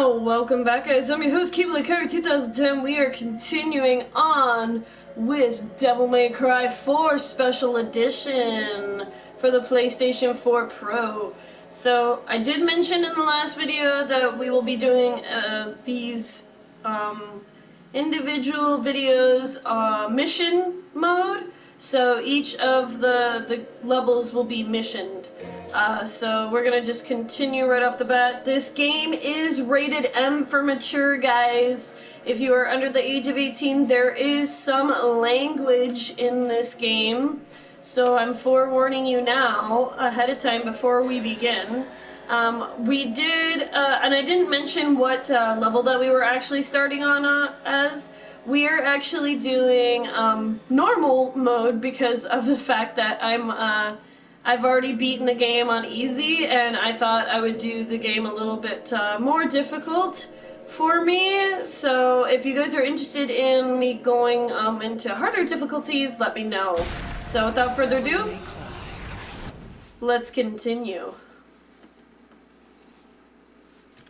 Welcome back, guys. I'm your host, Keebler Curry 2010. We are continuing on with Devil May Cry 4 Special Edition for the PlayStation 4 Pro. So, I did mention in the last video that we will be doing these individual videos, mission mode. So each of the levels will be missioned. So we're gonna just continue right off the bat. This game is rated M for mature, guys. If you are under the age of 18, there is some language in this game. So I'm forewarning you now, ahead of time, before we begin. We did, and I didn't mention what level that we were actually starting on as. We are actually doing normal mode because of the fact that I've already beaten the game on easy, and I thought I would do the game a little bit more difficult for me. So if you guys are interested in me going into harder difficulties, let me know. So without further ado, let's continue.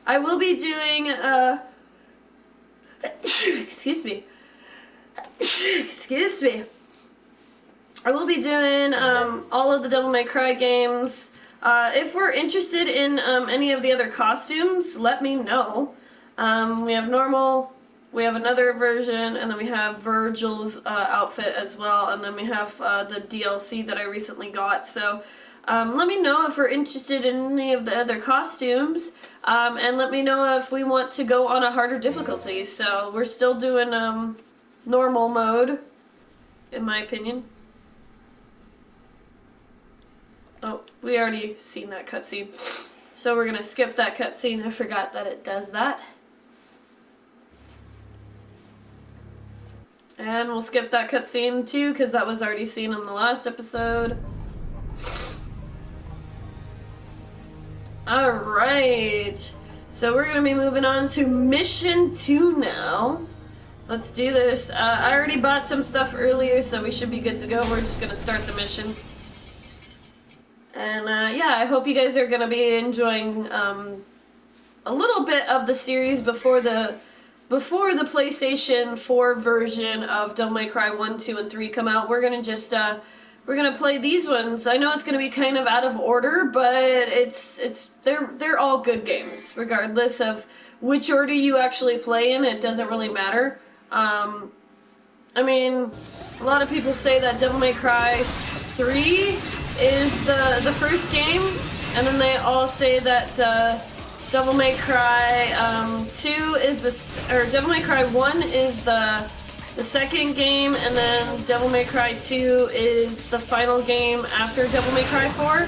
I will be doing excuse me. Excuse me. I will be doing all of the Devil May Cry games. If we're interested in any of the other costumes, let me know. We have normal, we have another version, and then we have Virgil's outfit as well, and then we have the DLC that I recently got. So let me know if we're interested in any of the other costumes, and let me know if we want to go on a harder difficulty. So we're still doing normal mode, in my opinion. Oh, we already seen that cutscene, so we're gonna skip that cutscene. I forgot that it does that. And we'll skip that cutscene too, because that was already seen in the last episode. Alright, so we're gonna be moving on to Mission 2 now. Let's do this. I already bought some stuff earlier, so we should be good to go. We're just gonna start the mission. And yeah, I hope you guys are gonna be enjoying a little bit of the series before the PlayStation 4 version of Devil May Cry 1, 2, and 3 come out. We're gonna just we're gonna play these ones. I know it's gonna be kind of out of order, but they're all good games, regardless of which order you actually play in. It doesn't really matter. I mean, a lot of people say that Devil May Cry 3 is the first game, and then they all say that Devil May Cry 2 is or Devil May Cry 1 is the second game, and then Devil May Cry 2 is the final game after Devil May Cry 4.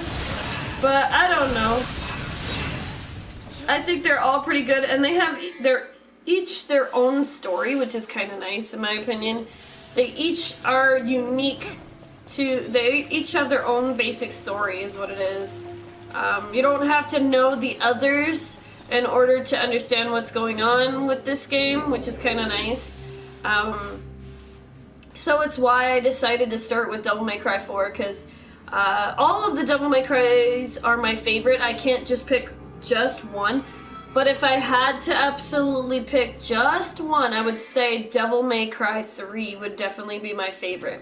But I don't know. I think they're all pretty good, and they have each their own story, which is kind of nice in my opinion. They each are unique they each have their own basic story, is what it is. You don't have to know the others in order to understand what's going on with this game, which is kind of nice. So it's why I decided to start with Devil May Cry 4, because all of the Devil May Crys are my favorite. I can't just pick just one, but if I had to absolutely pick just one, I would say Devil May Cry 3 would definitely be my favorite.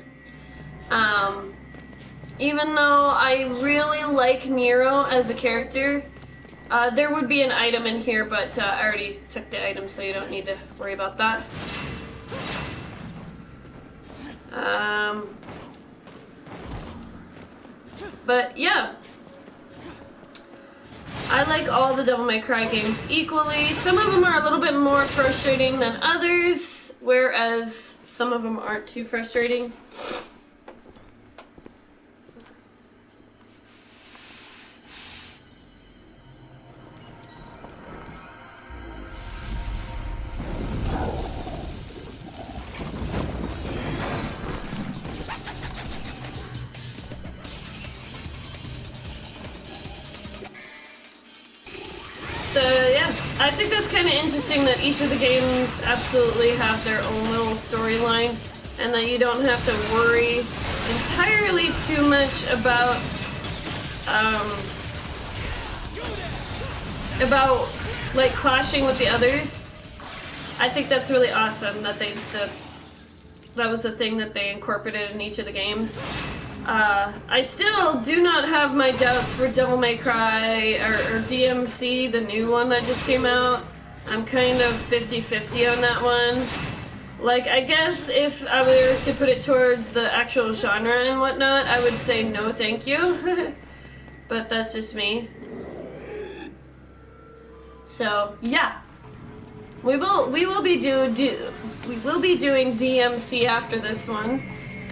Even though I really like Nero as a character, there would be an item in here, but I already took the item, so you don't need to worry about that. But yeah, I like all the Devil May Cry games equally. Some of them are a little bit more frustrating than others, whereas some of them aren't too frustrating. So yeah, I think that's kind of interesting that each of the games absolutely have their own little storyline, and that you don't have to worry entirely too much about like clashing with the others. I think that's really awesome that that was a thing that they incorporated in each of the games. I still do not have my doubts for Devil May Cry or DMC, the new one that just came out. I'm kind of 50-50 on that one. Like, I guess if I were to put it towards the actual genre and whatnot, I would say no thank you. But that's just me. So, yeah. We will be doing DMC after this one.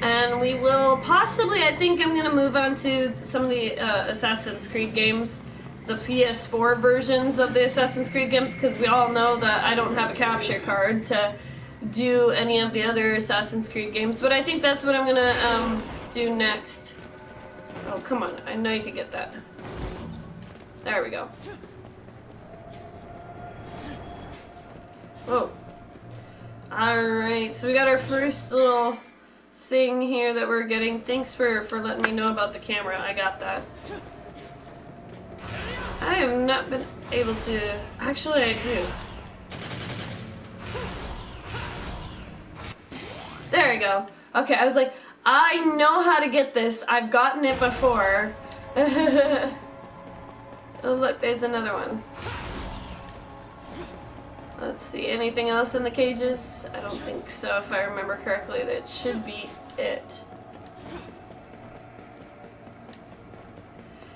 And we will possibly, I think I'm gonna move on to some of the Assassin's Creed games, the PS4 versions of the Assassin's Creed games, because we all know that I don't have a capture card to do any of the other Assassin's Creed games. But I think that's what I'm gonna do next. Oh, come on, I know you could get that. There we go. Whoa. Alright, so we got our first little thing here that we're getting. Thanks for letting me know about the camera. I got that. I have not been able to... Actually, I do. There we go. Okay, I was like, I know how to get this. I've gotten it before. Oh, look, there's another one. Let's see, anything else in the cages? I don't think so, if I remember correctly. That should be it.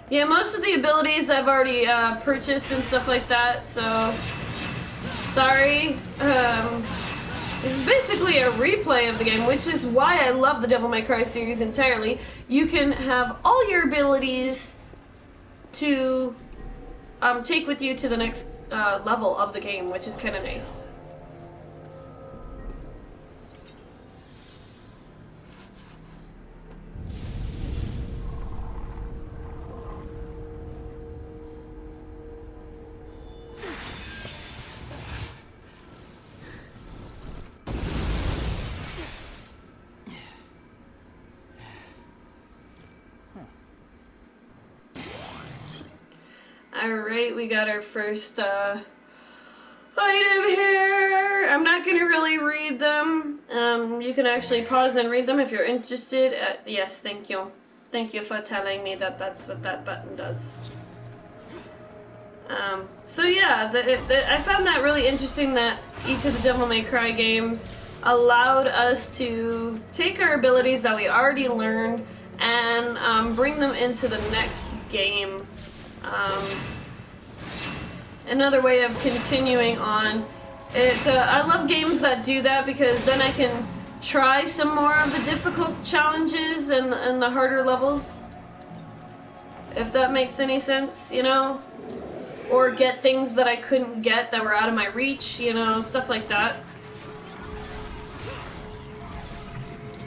Yeah, most of the abilities I've already purchased and stuff like that, so sorry. This is basically a replay of the game, which is why I love the Devil May Cry series entirely. You can have all your abilities to take with you to the next level of the game, which is kind of nice. Alright, we got our first item here. I'm not going to really read them. You can actually pause and read them if you're interested. Yes, thank you. Thank you for telling me that that's what that button does. So yeah, I found that really interesting that each of the Devil May Cry games allowed us to take our abilities that we already learned and bring them into the next game. Another way of continuing on. I love games that do that because then I can try some more of the difficult challenges and the harder levels. If that makes any sense, you know? Or get things that I couldn't get that were out of my reach, you know, stuff like that.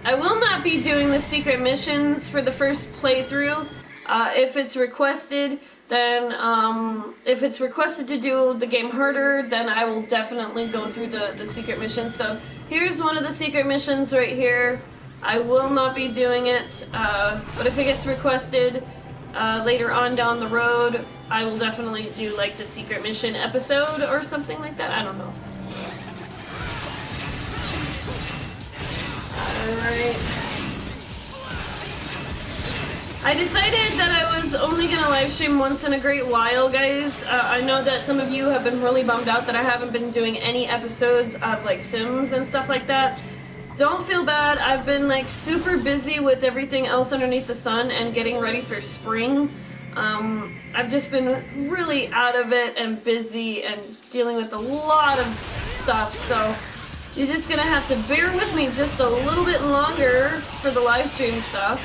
I will not be doing the secret missions for the first playthrough. If it's requested, then if it's requested to do the game harder, then I will definitely go through the secret mission. So here's one of the secret missions right here. I will not be doing it, but if it gets requested later on down the road, I will definitely do like the secret mission episode or something like that. I don't know. Alright. I decided that I was only going to live stream once in a great while, guys. I know that some of you have been really bummed out that I haven't been doing any episodes of like Sims and stuff like that. Don't feel bad. I've been like super busy with everything else underneath the sun and getting ready for spring. I've just been really out of it and busy and dealing with a lot of stuff, so you're just gonna have to bear with me just a little bit longer for the live stream stuff.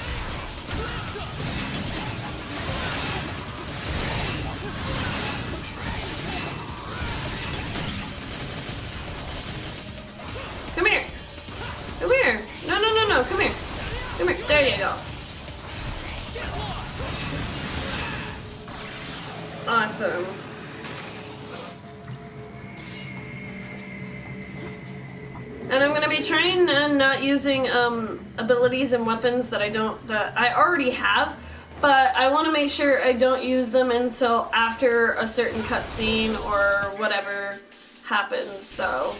Come here. Come here. No. Come here. Come here. There you go. Awesome. And I'm gonna be trying not using abilities and weapons that I already have, but I want to make sure I don't use them until after a certain cutscene or whatever happens, so.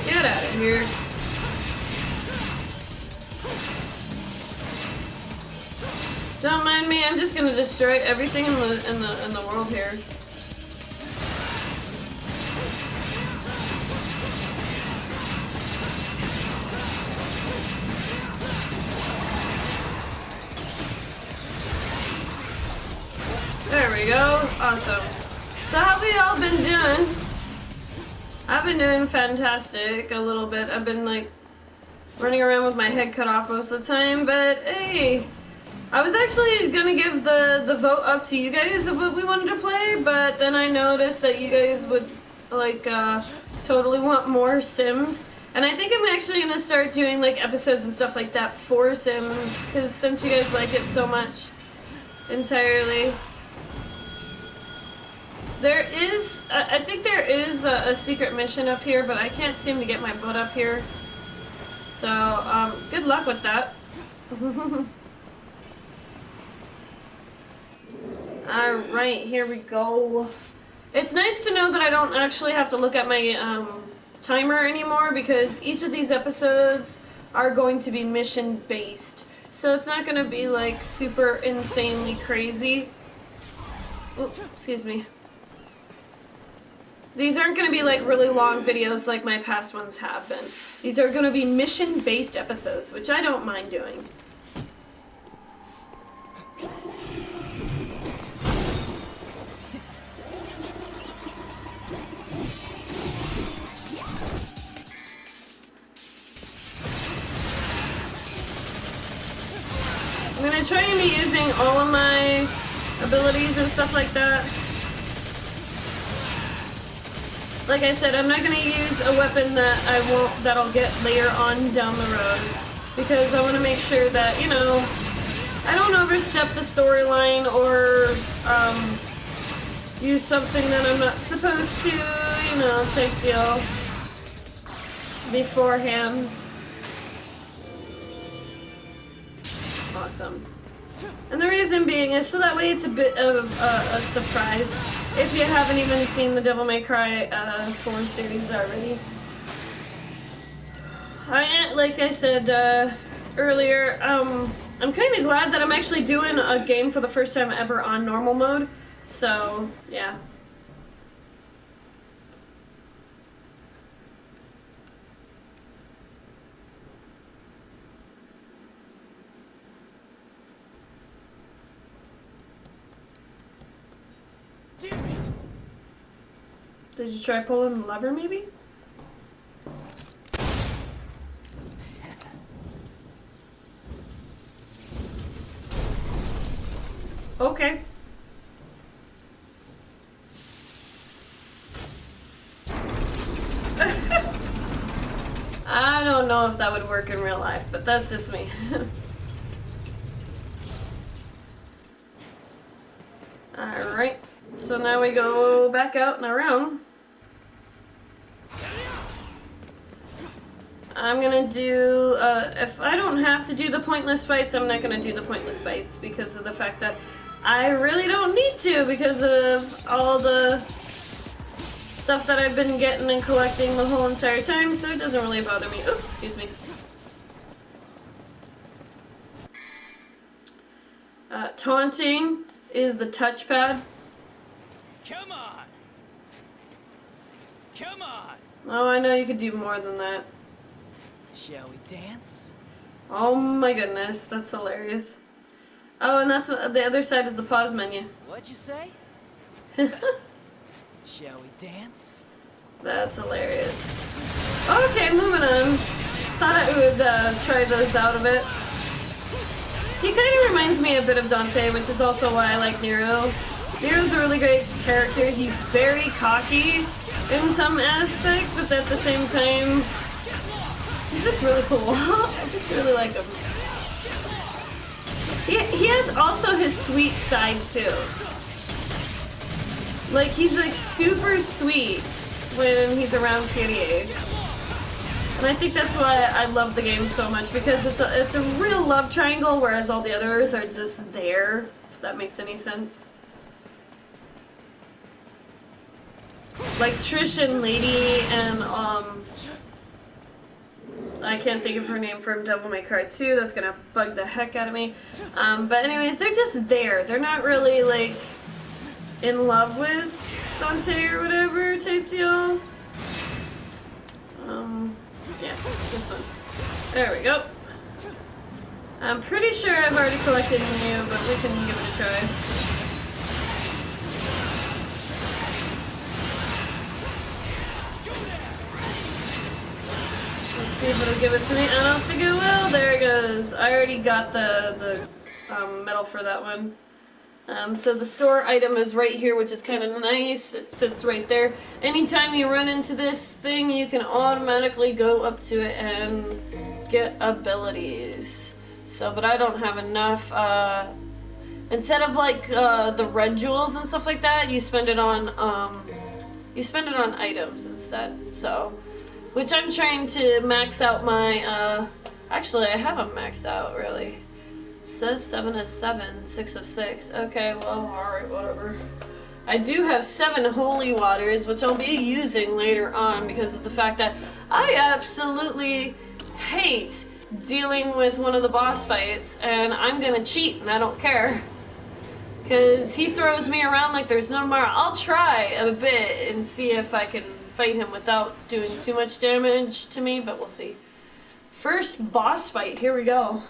Get out of here. Don't mind me, I'm just gonna destroy everything in the world here. There we go. Awesome. So how have we all been doing? I've been doing fantastic a little bit. I've been like running around with my head cut off most of the time, but hey, I was actually gonna give the vote up to you guys of what we wanted to play, but then I noticed that you guys would like totally want more Sims, and I think I'm actually gonna start doing like episodes and stuff like that for Sims, because since you guys like it so much entirely. There is, I think there is a secret mission up here, but I can't seem to get my butt up here. So, good luck with that. Alright, here we go. It's nice to know that I don't actually have to look at my timer anymore, because each of these episodes are going to be mission based. So it's not going to be like super insanely crazy. Oops, excuse me. These aren't going to be like really long videos like my past ones have been. These are going to be mission-based episodes, which I don't mind doing. I'm going to try and be using all of my abilities and stuff like that. Like I said, I'm not going to use a weapon that I'll get later on down the road, because I want to make sure that, you know, I don't overstep the storyline or use something that I'm not supposed to, you know, type deal beforehand. Awesome. And the reason being is so that way it's a bit of a surprise if you haven't even seen the Devil May Cry 4 series already. Like I said earlier, I'm kind of glad that I'm actually doing a game for the first time ever on normal mode. So, yeah. Did you try pulling the lever, maybe? Okay. I don't know if that would work in real life, but that's just me. Alright, so now we go back out and around. I'm gonna do, if I don't have to do the pointless fights, I'm not gonna do the pointless fights because of the fact that I really don't need to, because of all the stuff that I've been getting and collecting the whole entire time, so it doesn't really bother me. Oops, excuse me. Taunting is the touchpad. Come on! Come on! Oh, I know you could do more than that. Shall we dance? Oh my goodness, that's hilarious. Oh, and that's what the other side is, the pause menu. What'd you say? Shall we dance? That's hilarious. Okay, moving on. Thought I would try those out a bit. He kind of reminds me a bit of Dante, which is also why I like Nero. Nero's a really great character. He's very cocky in some aspects, but at the same time, he's just really cool. I just really like him. He has also his sweet side too. Like, he's like super sweet, when he's around PDA. And I think that's why I love the game so much, because it's a real love triangle, whereas all the others are just there, if that makes any sense. Like Trish and Lady and I can't think of her name from Devil May Cry 2, that's gonna bug the heck out of me. But anyways, they're just there. They're not really like in love with Dante or whatever type deal. Yeah, this one. There we go. I'm pretty sure I've already collected you, but we can give it a try. Let's see if it'll give it to me. I don't think it will. There it goes. I already got the medal for that one. So the store item is right here, which is kind of nice. It sits right there. Anytime you run into this thing, you can automatically go up to it and get abilities. So, but I don't have enough. Instead of like the red jewels and stuff like that, you spend it on items instead. So, which I'm trying to max out my. Actually, I haven't maxed out really. Says 7 of 7, 6 of 6. Okay, well, alright, whatever. I do have 7 holy waters, which I'll be using later on because of the fact that I absolutely hate dealing with one of the boss fights, and I'm gonna cheat, and I don't care. Because he throws me around like there's no tomorrow. I'll try a bit and see if I can fight him without doing too much damage to me, but we'll see. First boss fight, here we go.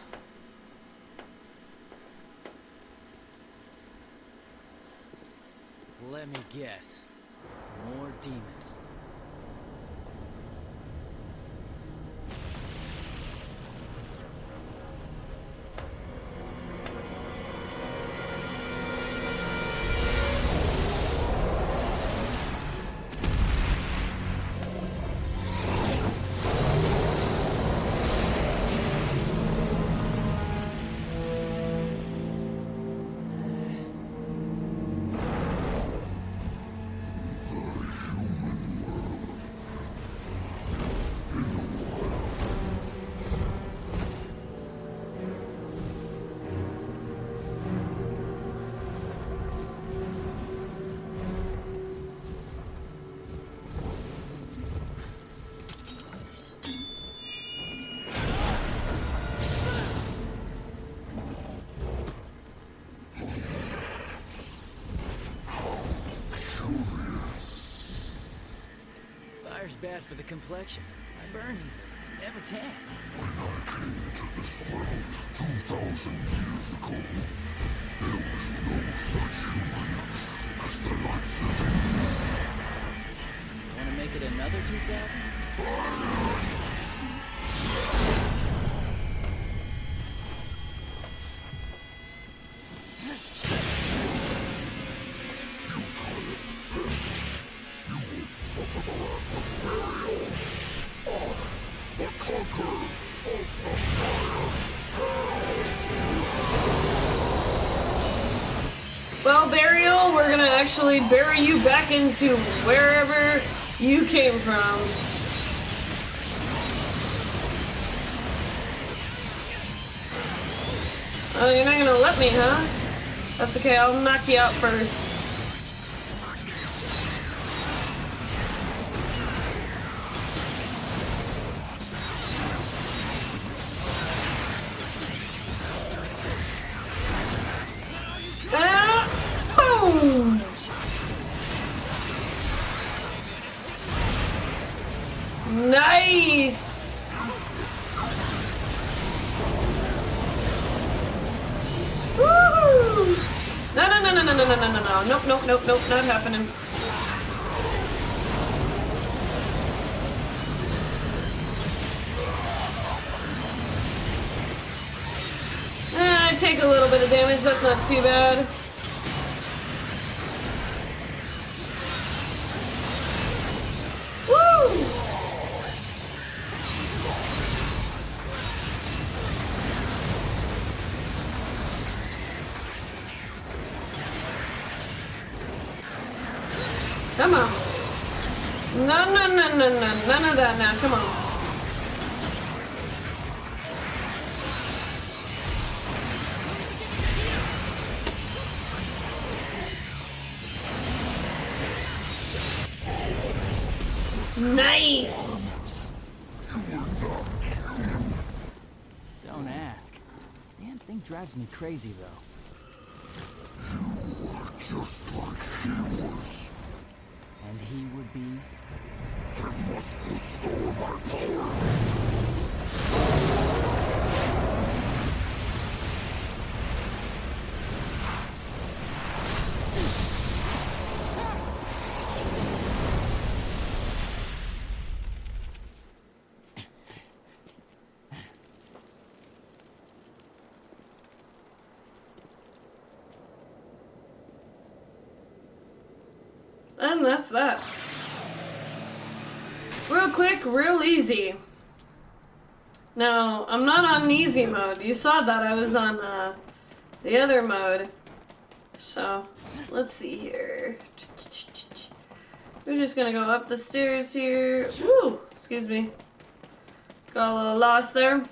Let me guess. More demons. Fire's bad for the complexion. I burn easily. Never tan. When I came to this world 2,000 years ago, there was no such human as the likes of you. Wanna make it another 2,000? Well, Burial, we're gonna actually bury you back into wherever you came from. Oh, you're not gonna let me, huh? That's okay, I'll knock you out first. Boom! Nice! Woo! No. Nope, not happening. I take a little bit of damage, that's not too bad. Woo! Come on. No, no, no, no, no. None of that now. Come on. Nice! Don't ask. Damn thing drives me crazy, though. Just like he was. And he would be... I must restore my power. And that's that. Real quick, real easy. Now, I'm not on easy mode. You saw that I was on the other mode. So, let's see here. We're just gonna go up the stairs here. Woo! Excuse me. Got a little lost there.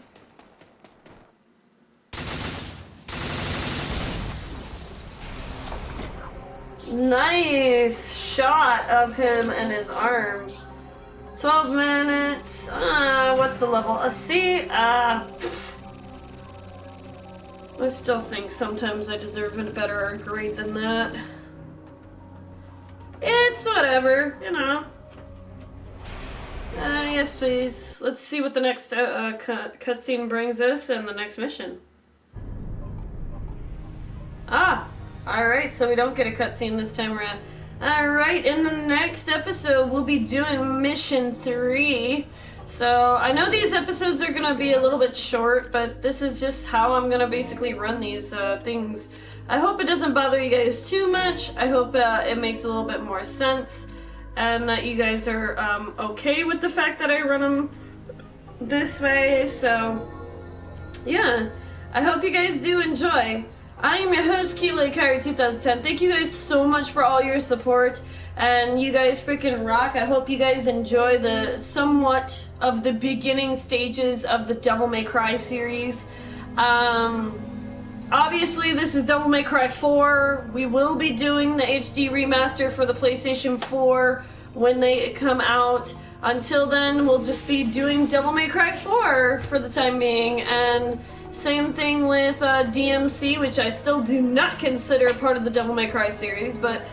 Nice shot of him and his arm. 12 minutes. What's the level? A C? I still think sometimes I deserve a better grade than that. It's whatever, you know. Yes, please. Let's see what the next cutscene brings us and the next mission. Alright, so we don't get a cutscene this time around. Alright, in the next episode, we'll be doing Mission 3. So, I know these episodes are going to be a little bit short, but this is just how I'm going to basically run these things. I hope it doesn't bother you guys too much. I hope it makes a little bit more sense, and that you guys are okay with the fact that I run them this way. So, yeah, I hope you guys do enjoy. I am your host, Keyblade Kairi 2010. Thank you guys so much for all your support, and you guys freaking rock. I hope you guys enjoy the somewhat of the beginning stages of the Devil May Cry series. Obviously, this is Devil May Cry 4. We will be doing the HD remaster for the PlayStation 4 when they come out. Until then, we'll just be doing Devil May Cry 4 for the time being, and same thing with DMC, which I still do not consider part of the Devil May Cry series, but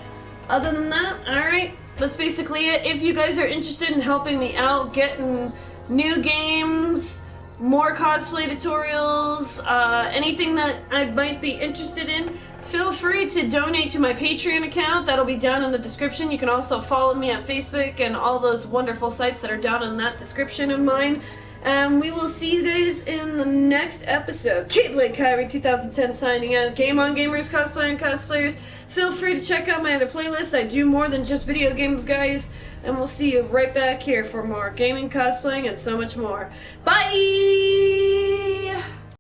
other than that, alright, that's basically it. If you guys are interested in helping me out, getting new games, more cosplay tutorials, anything that I might be interested in, feel free to donate to my Patreon account. That'll be down in the description. You can also follow me on Facebook and all those wonderful sites that are down in that description of mine. And we will see you guys in the next episode. Keyblade Kairi 2010 signing out. Game on gamers, cosplay and cosplayers. Feel free to check out my other playlist. I do more than just video games, guys. And we'll see you right back here for more gaming, cosplaying, and so much more. Bye!